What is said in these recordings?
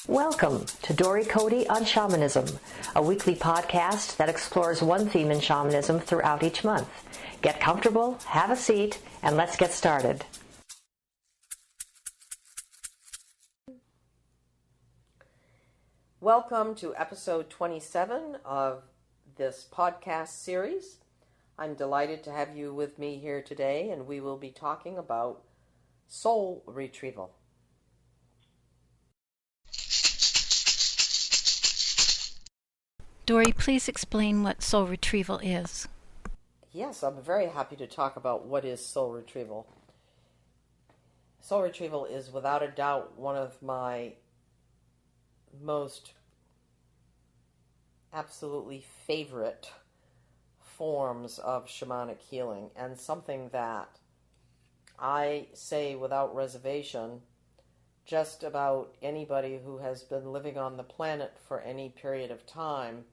Welcome to Dory Cote on Shamanism, a weekly podcast that explores one theme in shamanism throughout each month. Get comfortable, have a seat, and let's get started. Welcome to episode 27 of this podcast series. I'm delighted to have you with me here today, and we will be talking about soul retrieval. Dory, please explain what soul retrieval is. Yes, I'm very happy to talk about what is soul retrieval. Soul retrieval is without a doubt one of my most absolutely favorite forms of shamanic healing, and something that I say without reservation just about anybody who has been living on the planet for any period of time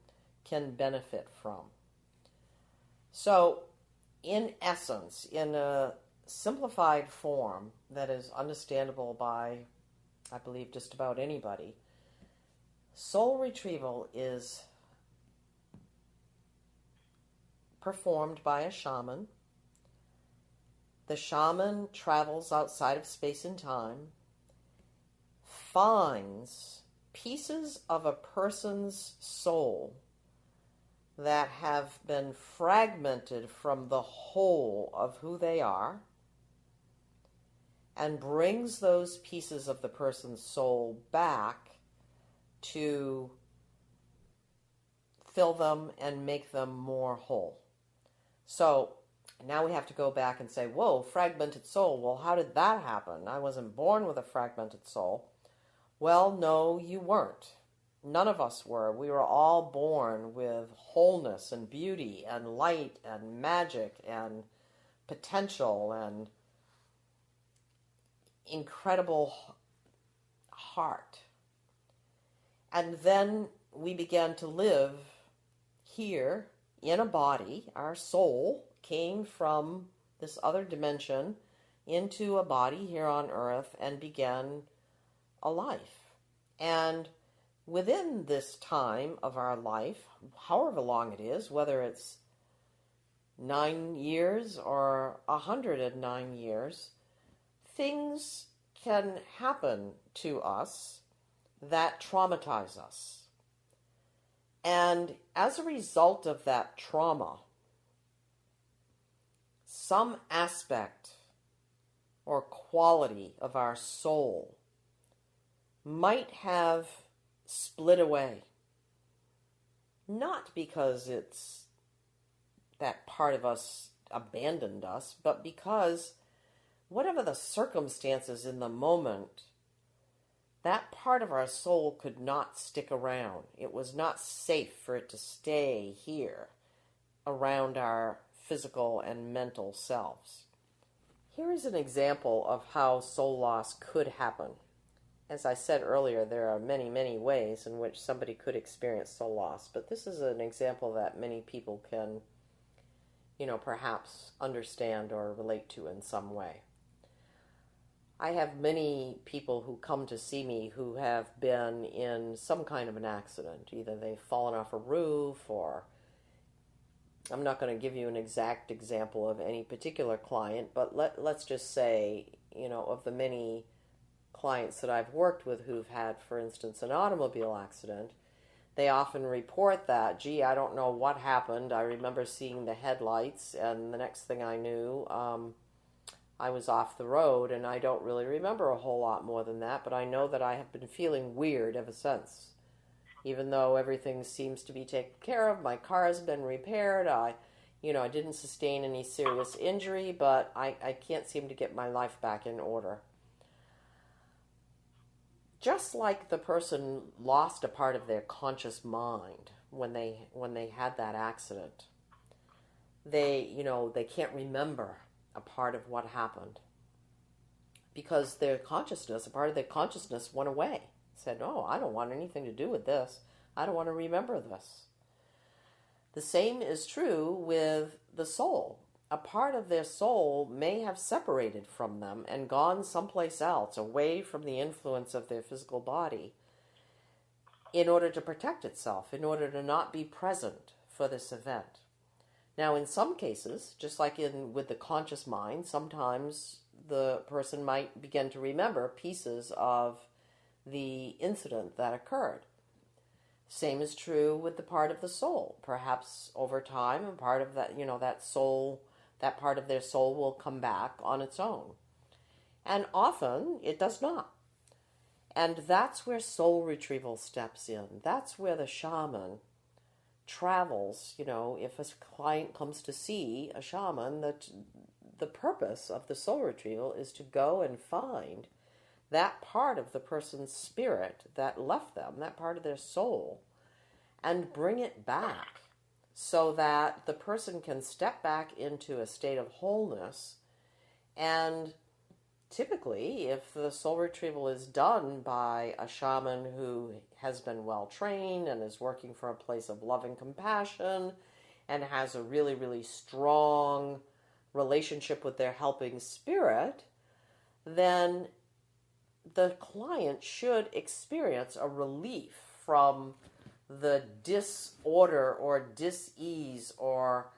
can benefit from. So, in essence, in a simplified form that is understandable by, I believe, just about anybody, soul retrieval is performed by a shaman. The shaman travels outside of space and time, finds pieces of a person's soul that have been fragmented from the whole of who they are, and brings those pieces of the person's soul back to fill them and make them more whole. So now we have to go back and say, whoa, fragmented soul. Well, how did that happen? I wasn't born with a fragmented soul. Well, no, you weren't. None of us were. We were all born with wholeness and beauty and light and magic and potential and incredible heart. And then we began to live here in a body. Our soul came from this other dimension into a body here on earth and began a life. And within this time of our life, however long it is, whether it's 9 years or 109 years, things can happen to us that traumatize us. And as a result of that trauma, some aspect or quality of our soul might have split away. Not because it's that part of us abandoned us, but because whatever the circumstances in the moment, that part of our soul could not stick around. It was not safe for it to stay here around our physical and mental selves. Here is an example of how soul loss could happen. As I said earlier, there are many, many ways in which somebody could experience soul loss, but this is an example that many people can, perhaps understand or relate to in some way. I have many people who come to see me who have been in some kind of an accident. Either they've fallen off a roof, or I'm not going to give you an exact example of any particular client, but let's just say, of the many clients that I've worked with who've had, for instance, an automobile accident, they often report that, gee, I don't know what happened. I remember seeing the headlights, and the next thing I knew, I was off the road, and I don't really remember a whole lot more than that, but I know that I have been feeling weird ever since. Even though everything seems to be taken care of, my car has been repaired, I didn't sustain any serious injury, but I can't seem to get my life back in order. Just like the person lost a part of their conscious mind when they had that accident, they can't remember a part of what happened because a part of their consciousness went away. Said, "No, I don't want anything to do with this. I don't want to remember this." The same is true with the soul. A part of their soul may have separated from them and gone someplace else, away from the influence of their physical body. in order to protect itself, in order to not be present for this event. Now, in some cases, just like with the conscious mind, sometimes the person might begin to remember pieces of the incident that occurred. Same is true with the part of the soul. Perhaps over time, a part of that, that soul, that part of their soul will come back on its own. And often it does not. And that's where soul retrieval steps in. That's where the shaman travels. If a client comes to see a shaman, that the purpose of the soul retrieval is to go and find that part of the person's spirit that left them, that part of their soul, and bring it back so that the person can step back into a state of wholeness. And typically, if the soul retrieval is done by a shaman who has been well trained and is working from a place of love and compassion and has a really, really strong relationship with their helping spirit, then the client should experience a relief from the disorder or dis-ease or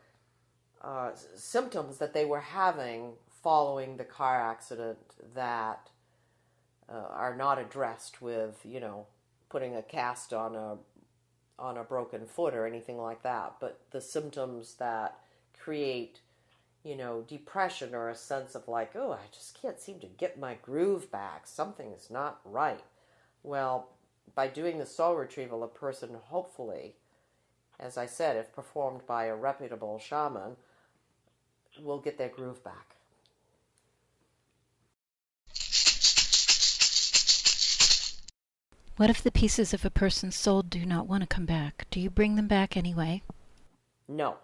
symptoms that they were having following the car accident that are not addressed with, putting a cast on a broken foot or anything like that, but the symptoms that create depression or a sense of like, oh, I just can't seem to get my groove back. Something's not right. Well, by doing the soul retrieval, a person hopefully, as I said, if performed by a reputable shaman, will get their groove back. What if the pieces of a person's soul do not want to come back? Do you bring them back anyway? No.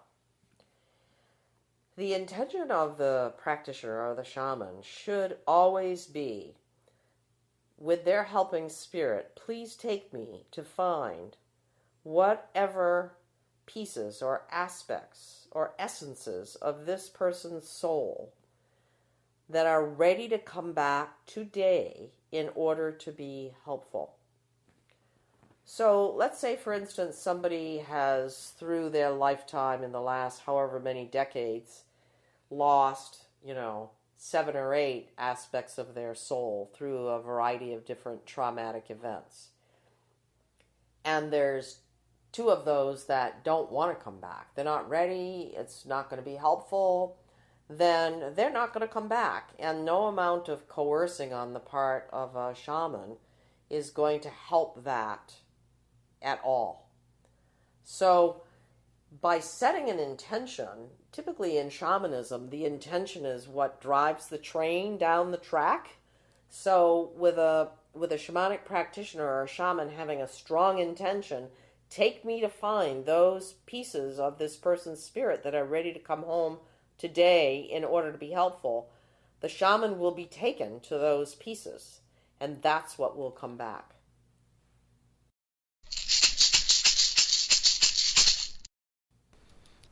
The intention of the practitioner or the shaman should always be, with their helping spirit, please take me to find whatever pieces or aspects or essences of this person's soul that are ready to come back today in order to be helpful. So let's say, for instance, somebody has, through their lifetime in the last however many decades, lost, 7 or 8 aspects of their soul through a variety of different traumatic events. And there's 2 of those that don't want to come back. They're not ready. It's not going to be helpful. Then they're not going to come back. And no amount of coercing on the part of a shaman is going to help that at all. So by setting an intention, typically in shamanism, the intention is what drives the train down the track. So with a shamanic practitioner or a shaman having a strong intention, take me to find those pieces of this person's spirit that are ready to come home today in order to be helpful, the shaman will be taken to those pieces, and that's what will come back.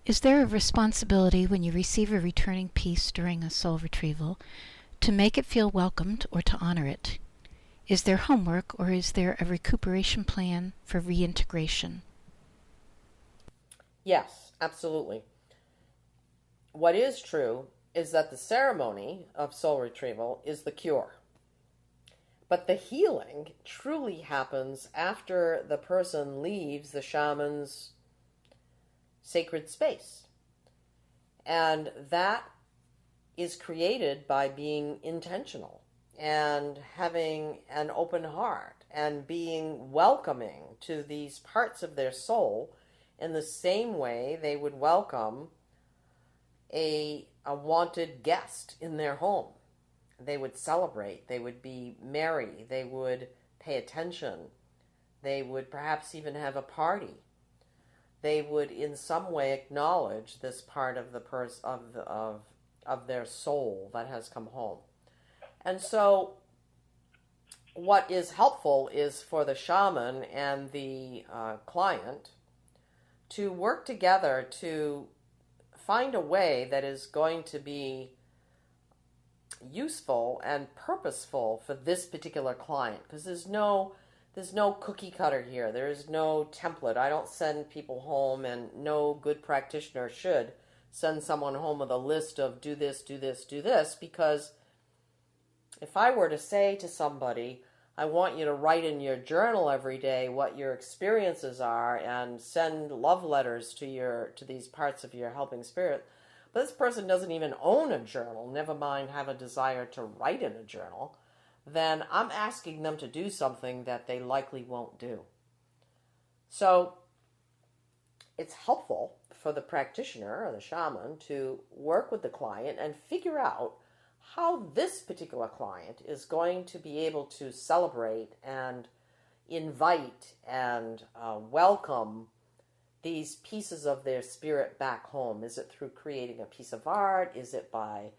Is there a responsibility when you receive a returning piece during a soul retrieval to make it feel welcomed or to honor it? Is there homework or is there a recuperation plan for reintegration? Yes, absolutely. What is true is that the ceremony of soul retrieval is the cure. But the healing truly happens after the person leaves the shaman's sacred space. And that is created by being intentional and having an open heart and being welcoming to these parts of their soul in the same way they would welcome a wanted guest in their home. They would celebrate, they would be merry, they would pay attention, they would perhaps even have a party. They would in some way acknowledge this part of the of their soul that has come home. And so what is helpful is for the shaman and the client to work together to find a way that is going to be useful and purposeful for this particular client, because there's there's no cookie cutter here. There is no template. I don't send people home, and no good practitioner should send someone home with a list of do this, do this, do this, because if I were to say to somebody, I want you to write in your journal every day what your experiences are and send love letters to these parts of your helping spirit, but this person doesn't even own a journal, never mind have a desire to write in a journal, then I'm asking them to do something that they likely won't do. So it's helpful for the practitioner or the shaman to work with the client and figure out how this particular client is going to be able to celebrate and invite and welcome these pieces of their spirit back home. Is it through creating a piece of art? Is it by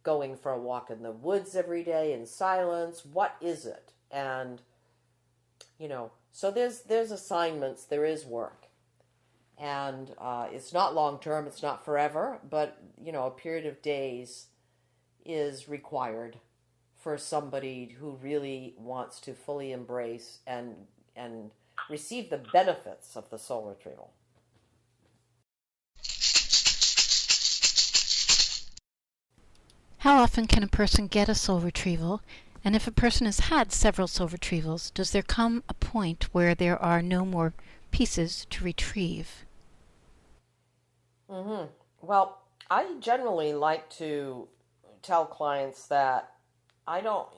going for a walk in the woods every day in silence? What is it? And, so there's assignments, there is work. And it's not long-term, it's not forever, but, a period of days is required for somebody who really wants to fully embrace and receive the benefits of the soul retrieval. How often can a person get a soul retrieval? And if a person has had several soul retrievals, does there come a point where there are no more pieces to retrieve? Well, I generally like to tell clients that I don't,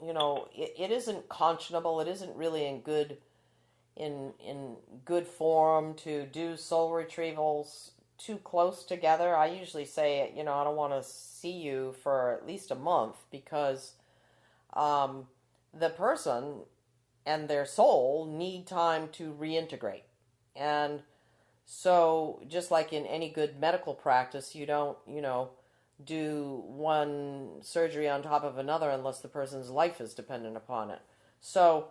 it isn't conscionable. It isn't really in good form to do soul retrievals too close together. I usually say, I don't want to see you for at least a month, because the person and their soul need time to reintegrate. And so just like in any good medical practice, you don't, do one surgery on top of another unless the person's life is dependent upon it. So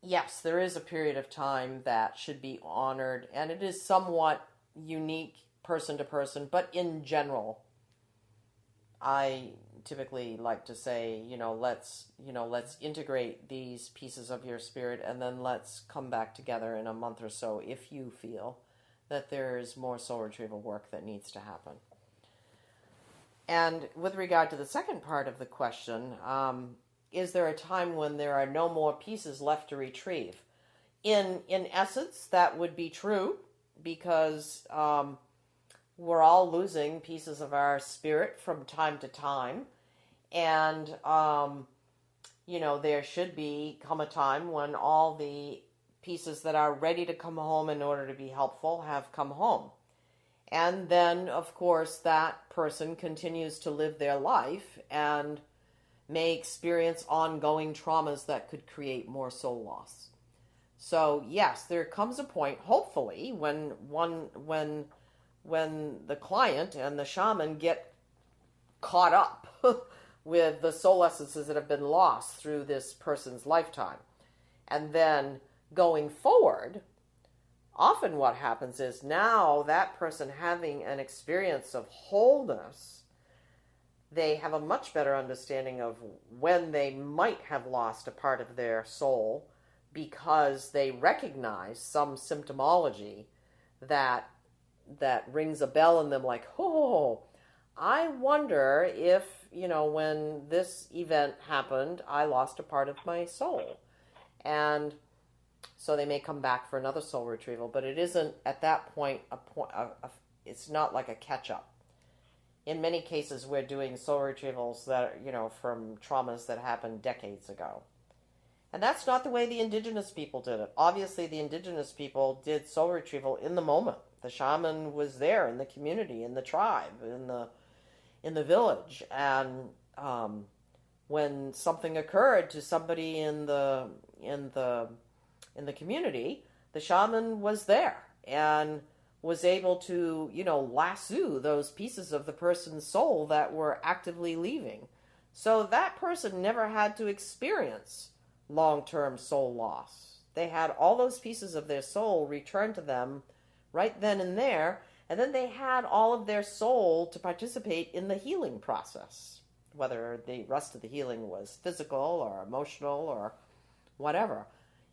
yes, there is a period of time that should be honored, and it is somewhat unique person to person, but in general, I typically like to say, let's integrate these pieces of your spirit, and then let's come back together in a month or so if you feel that there's more soul retrieval work that needs to happen. And with regard to the second part of the question, is there a time when there are no more pieces left to retrieve? In essence, that would be true, because we're all losing pieces of our spirit from time to time. And, there should come a time when all the pieces that are ready to come home in order to be helpful have come home. And then, of course, that person continues to live their life and may experience ongoing traumas that could create more soul loss. So, yes, there comes a point, hopefully, when the client and the shaman get caught up with the soul essences that have been lost through this person's lifetime. And then going forward, often what happens is now that person having an experience of wholeness, they have a much better understanding of when they might have lost a part of their soul, because they recognize some symptomology that rings a bell in them, like, oh, I wonder if, when this event happened, I lost a part of my soul. And so they may come back for another soul retrieval, but it isn't at that point it's not like a catch-up. In many cases, we're doing soul retrievals that are, from traumas that happened decades ago. And that's not the way the indigenous people did it. Obviously, the indigenous people did soul retrieval in the moment. The shaman was there in the community, in the tribe, in the village, and when something occurred to somebody in the community, the shaman was there and was able to, lasso those pieces of the person's soul that were actively leaving. So that person never had to experience long-term soul loss. They had all those pieces of their soul returned to them right then and there, and then they had all of their soul to participate in the healing process, whether the rest of the healing was physical or emotional or whatever.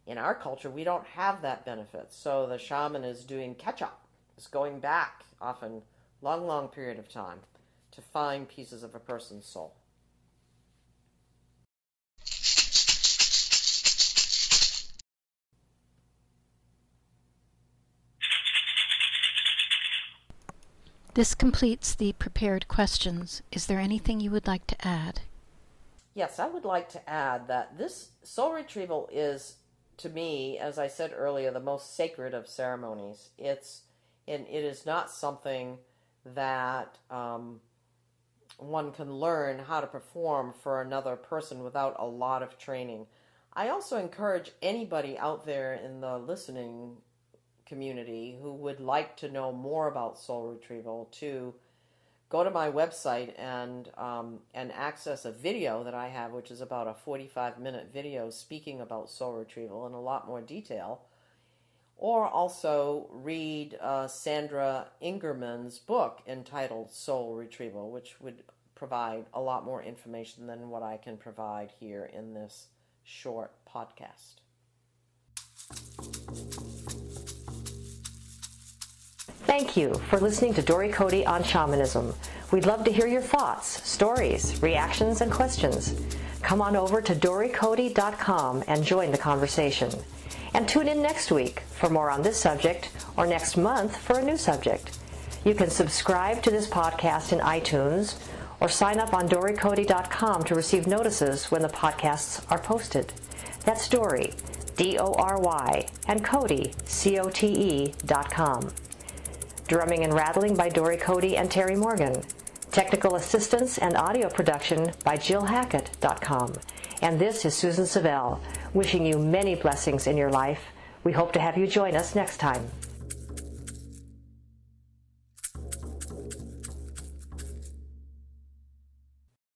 In our culture, we don't have that benefit. So the shaman is doing catch-up. It's going back, often long, long period of time, to find pieces of a person's soul. This completes the prepared questions. Is there anything you would like to add? Yes, I would like to add that this soul retrieval is, to me, as I said earlier, the most sacred of ceremonies. It is not something that one can learn how to perform for another person without a lot of training. I also encourage anybody out there in the listening community who would like to know more about soul retrieval to go to my website and access a video that I have, which is about a 45-minute video speaking about soul retrieval in a lot more detail, or also read Sandra Ingerman's book entitled Soul Retrieval, which would provide a lot more information than what I can provide here in this short podcast. Thank you for listening to Dory Cote on Shamanism. We'd love to hear your thoughts, stories, reactions, and questions. Come on over to dorycote.com and join the conversation. And tune in next week for more on this subject, or next month for a new subject. You can subscribe to this podcast in iTunes or sign up on dorycote.com to receive notices when the podcasts are posted. That's Dory, D-O-R-Y, and Cote, C-O-T-E.com. Drumming and rattling by Dory Cote and Terry Morgan. Technical assistance and audio production by JillHackett.com. And this is Susan Savell, wishing you many blessings in your life. We hope to have you join us next time.